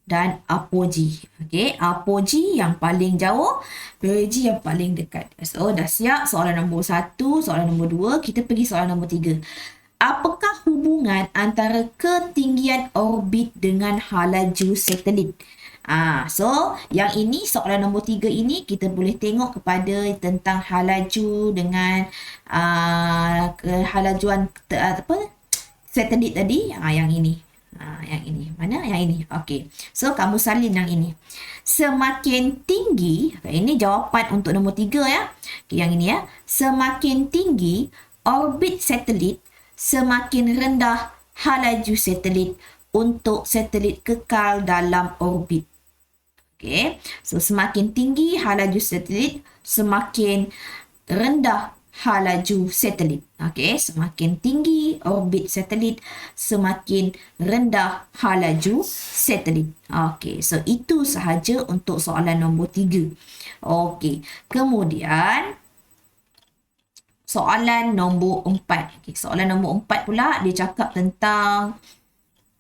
dan apogee. Okay, apogee yang paling jauh, perigee yang paling dekat. So, dah siap soalan nombor 1, soalan nombor 2. Kita pergi soalan nombor 3. Apakah hubungan antara ketinggian orbit dengan halaju satelit? So, yang ini soalan nombor 3 ini kita boleh tengok kepada tentang halaju dengan kehalajuan satelit tadi. Yang ini. Yang ini. Mana? Yang ini. Okey. So, kamu salin yang ini. Semakin tinggi, ini jawapan untuk nombor 3 ya. Okay, yang ini ya. Semakin tinggi orbit satelit, semakin rendah halaju satelit untuk satelit kekal dalam orbit. Okay. So, semakin tinggi halaju satelit, semakin rendah halaju satelit. Okay. Semakin tinggi orbit satelit, semakin rendah halaju satelit. Okay. So, itu sahaja untuk soalan nombor 3. Okay. Kemudian, soalan nombor 4. Okay, soalan nombor 4 pula dia cakap tentang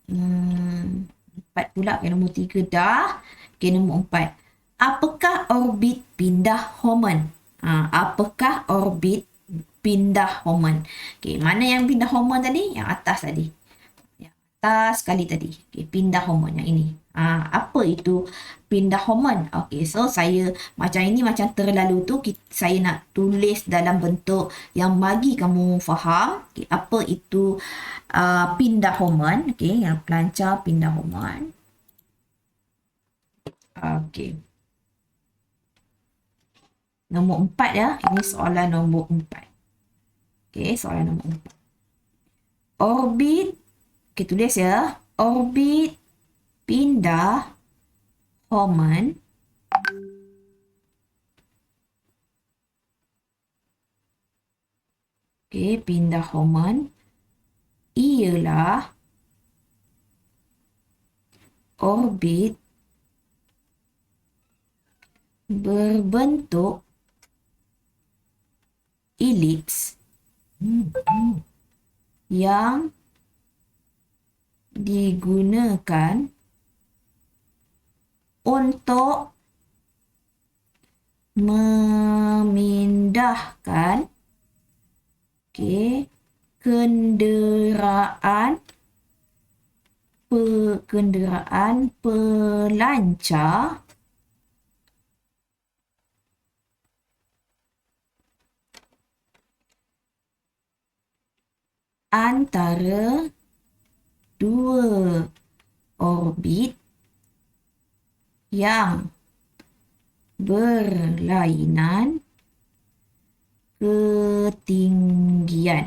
4 pula. Okay, nombor 3 dah. Okay, nombor 4. Apakah orbit pindah hormon? Apakah orbit pindah hormon? Okay, mana yang pindah hormon tadi? Yang atas tadi. Yang atas sekali tadi. Okay, pindah hormon yang ini. Apa itu pindah hormon? Okay, so saya macam ini macam terlalu tu saya nak tulis dalam bentuk yang bagi kamu faham. Okay, apa itu pindah hormon? Okay, yang pelancar pindah hormon. Okay. Nombor 4 ya. Ini soalan nombor 4. Okay, soalan nombor 4. Orbit. Okay, tulis ya. Orbit pindah hormon pindah hormon ialah orbit berbentuk elips yang digunakan untuk memindahkan kenderaan pelancar antara dua orbit yang berlainan ketinggian.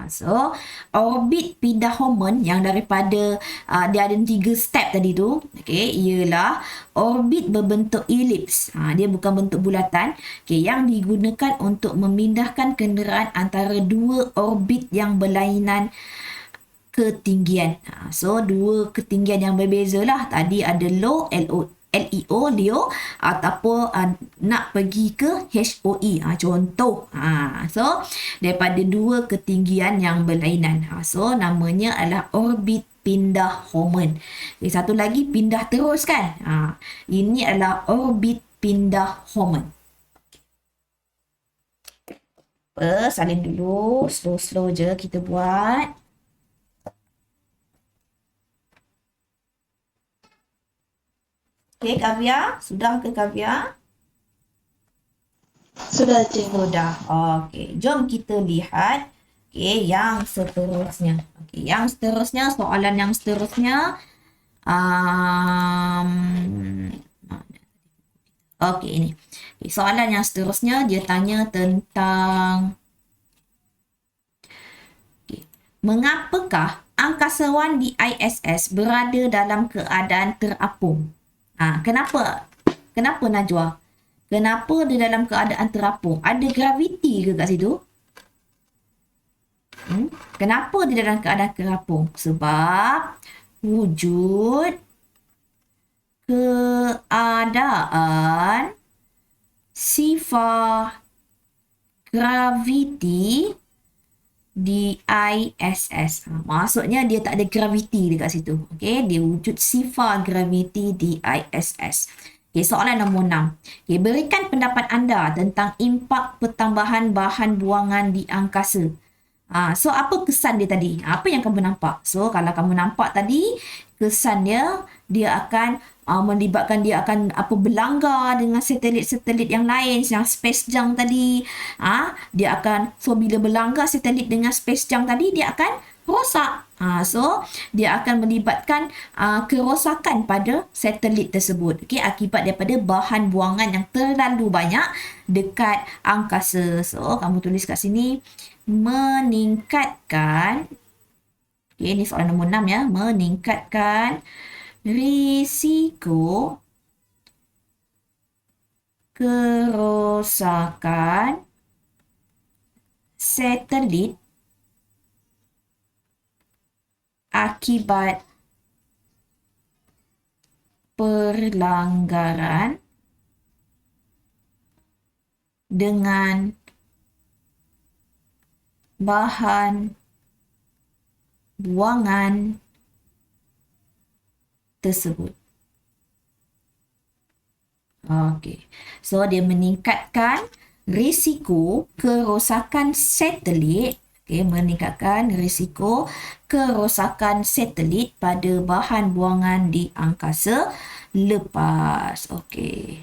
So, orbit pindah hormon yang daripada dia ada 3 step tadi tu, ialah orbit berbentuk elips. Dia bukan bentuk bulatan. Yang digunakan untuk memindahkan kenderaan antara dua orbit yang berlainan ketinggian. So, dua ketinggian yang berbeza lah. Tadi ada low, LEO, ataupun nak pergi ke HOE. Contoh. So, daripada dua ketinggian yang berlainan. So, namanya adalah orbit pindah hormon. Satu lagi pindah terus kan. Ini adalah orbit pindah hormon. Salin dulu. Slow-slow je kita buat. Okay, Kavya. Sudah ke Kavya? Sudah, cikgu. Sudah. Okay, jom kita lihat yang seterusnya. Yang seterusnya, soalan yang seterusnya. Ini. Soalan yang seterusnya, dia tanya tentang mengapakah angkasawan di ISS berada dalam keadaan terapung? Kenapa Najwa? Kenapa dia dalam keadaan terapung? Ada graviti ke kat situ? Kenapa dia dalam keadaan terapung? Sebab wujud keadaan sifar graviti di ISS. Maksudnya dia tak ada graviti dekat situ. Dia wujud sifar graviti di ISS. Soalan nombor 6. Berikan pendapat anda tentang impak pertambahan bahan buangan di angkasa. So, apa kesan dia tadi? Apa yang kamu nampak? So, kalau kamu nampak tadi, kesan dia akan melibatkan dia akan berlanggar dengan satelit-satelit yang lain, yang space junk tadi. Dia akan, so bila berlanggar satelit dengan space junk tadi, dia akan rosak. So, dia akan melibatkan kerosakan pada satelit tersebut. Akibat daripada bahan buangan yang terlalu banyak dekat angkasa. So, kamu tulis kat sini, meningkatkan, ini soalan nombor 6 ya, meningkatkan risiko kerosakan satelit akibat perlanggaran dengan bahan buangan tersebut. Okey. So dia meningkatkan risiko kerosakan satelit. Okey, meningkatkan risiko kerosakan satelit pada bahan buangan di angkasa lepas. Okey.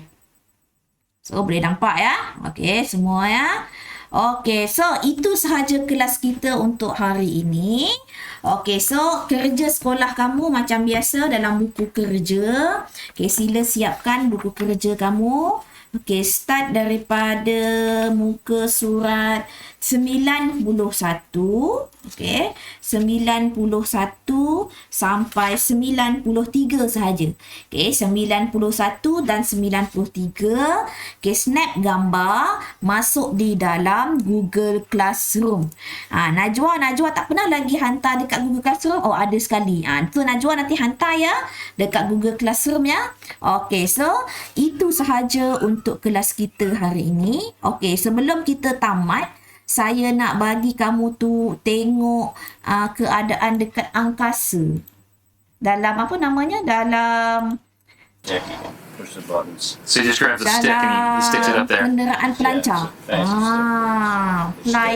So boleh nampak ya? Okey, semua ya. Okey, so itu sahaja kelas kita untuk hari ini. Okey, so kerja sekolah kamu macam biasa dalam buku kerja. Okey, sila siapkan buku kerja kamu. Okey, start daripada muka surat 91. Okey, 91 sampai 93 sahaja. Okey, 91 dan 93. Okey, snap gambar, masuk di dalam Google Classroom. Najwa tak pernah lagi hantar dekat Google Classroom. Oh, ada sekali. So Najwa nanti hantar ya dekat Google Classroom ya. Okey, so itu sahaja untuk kelas kita hari ini. Okey, sebelum kita tamat, saya nak bagi kamu tu tengok keadaan dekat angkasa. Dalam apa namanya? Dalam Yeah, you can push the buttons. So he just grabs a stick and he sticks it up there. kenderaan pelancar. Yeah, it's a fancy Fly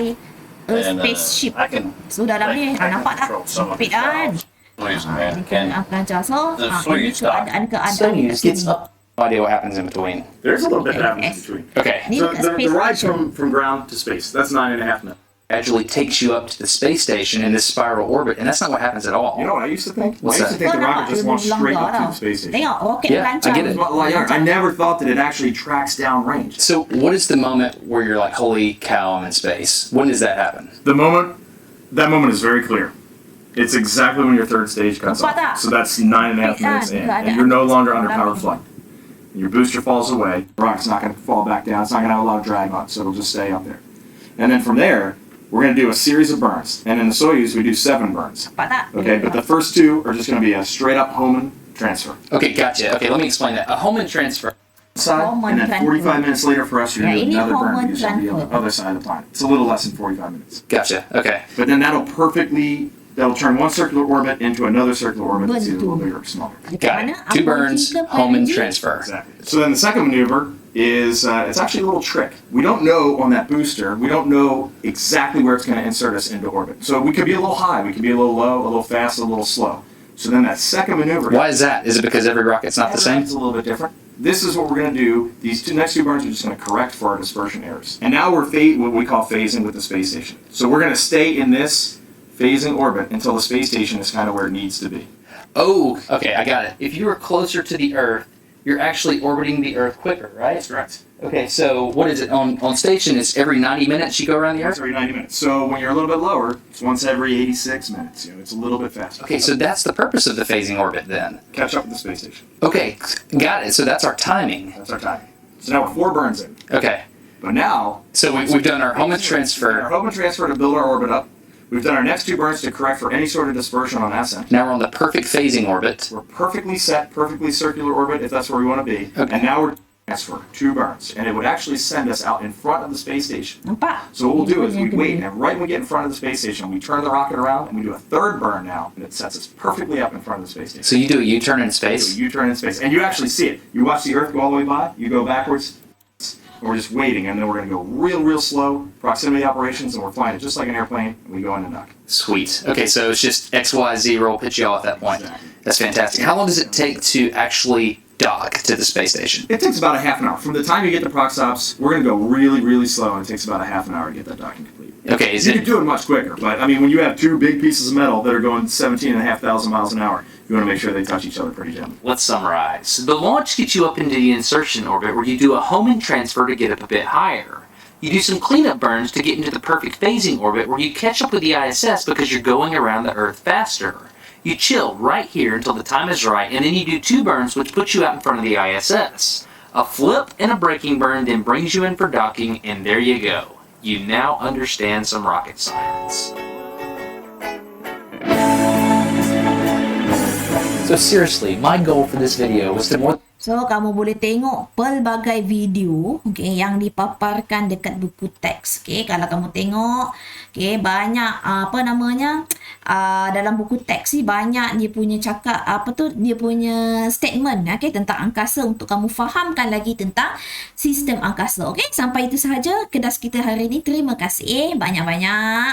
a And, spaceship. I can, So dalam ni, I can nampak tak? control some of Sempit these kan? valves. Please, Ini man. kenderaan pelancar. So, The ini Soyuz dock. keadaan-keadaan Soyuz kat gets sini. up. No idea what happens in between. There's a little bit that Okay. happens in between. Okay. Ini So dekat the space ride station. from ground to space, that's 9.5 minutes. Actually takes you up to the space station in this spiral orbit, and that's not what happens at all. You know what I used to think? What's I used to think Kau the nampak rocket just lebih went straight langgar up to tau. the space station. Tengok, roket Yeah, pelancar. I get it. I never thought that it actually tracks down range. So, what is the moment where you're like, "Holy cow, I'm in space"? When does that happen? That moment is very clear. It's exactly when your third stage cuts Nampak tak? off. So that's 9.5 minutes in, and you're no longer under power flight. Your booster falls away. The rocket's not going to fall back down. It's not going to have a lot of drag on it, so it'll just stay up there. And then from there, we're going to do a series of burns. And in the Soyuz, we do 7 burns. Nampak tak? Okay, but the first 2 are just going to be a straight up Hohmann transfer. Okay, gotcha. Okay, let me explain that. A Hohmann transfer. Side, Hohmann and then transfer. 45 minutes later for us, you're Yeah, going to ini do another burn Hohmann because you'll be on the transfer. other side of the planet. It's a little less than 45 minutes. Gotcha. Okay. But then that'll turn one circular orbit into another circular orbit that's either a little bigger or smaller. Dekat Got mana? it. 2 burns, Apogee ke Hohmann perigee? transfer. Exactly. So then the second maneuver is it's actually a little trick. We don't know on that booster, we don't know exactly where it's going to insert us into orbit. So we could be a little high, we could be a little low, a little fast, a little slow. So then that second maneuver, Why is that? Is it because every rocket's not the same? It's a little bit different. This is what we're going to do. These next two burns are just going to correct for our dispersion errors. And now we're what we call phasing with the space station. So we're going to stay in this phasing orbit until the space station is kind of where it needs to be. Oh, okay, I got it. If you are closer to the Earth, you're actually orbiting the Earth quicker, right? That's correct. Okay, so what is it on station? It's every 90 minutes you go around the Once Earth. every 90 minutes. So when you're a little bit lower, it's once every 86 minutes. You know, it's a little bit faster. Okay, so that's the purpose of the phasing orbit then. Catch up with the space station. Okay, got it. So that's our timing. That's our timing. So now we're 4 burns in. Okay, But now so we've done our Hohmann Our transfer. Hohmann transfer to build our orbit up. We've done our next 2 burns to correct for any sort of dispersion on ascent. Now we're on the perfect phasing orbit. We're perfectly set, perfectly circular orbit if that's where we want to be. Okay. And now we're transfer 2 burns, and it would actually send us out in front of the space station. Nampak? So what we'll do is we Itu yang wait, kedua. and right when we get in front of the space station, we turn the rocket around and we do a 3rd burn now, and it sets us perfectly up in front of the space station. So you do a U-turn in So space. you turn in space, and you actually see it. You watch the Earth go all the way by, you go backwards, and we're just waiting, and then we're going to go real slow, proximity operations, and we're flying it just like an airplane, and we go in and dock. Sweet. Okay, so it's just X, Y, Z roll, pitch y'all at that point. Exactly. That's fantastic. How long does it take to actually dock to the space station? It takes about a half an hour. From the time you get to Proxops, we're going to go really slow, and it takes about a half an hour to get that docking complete. Okay, is You can it? do it much quicker, but I mean, when you have 2 big pieces of metal that are going 17,500 miles an hour, you want to make sure they touch each other pretty gently. Let's summarize. The launch gets you up into the insertion orbit where you do a Hohmann transfer to get up a bit higher. You do some cleanup burns to get into the perfect phasing orbit where you catch up with the ISS because you're going around the Earth faster. You chill right here until the time is right, and then you do 2 burns which puts you out in front of the ISS. A flip and a braking burn then brings you in for docking, and there you go. You now understand some rocket science. So seriously, my goal for this video was to more So, kamu boleh tengok pelbagai video okay, yang dipaparkan dekat buku teks. Okay, kalau kamu tengok Okay, banyak dalam buku teks ni banyak dia punya cakap dia punya statement tentang angkasa untuk kamu fahamkan lagi tentang sistem angkasa. Okay, sampai itu sahaja kelas kita hari ini. Terima kasih banyak-banyak.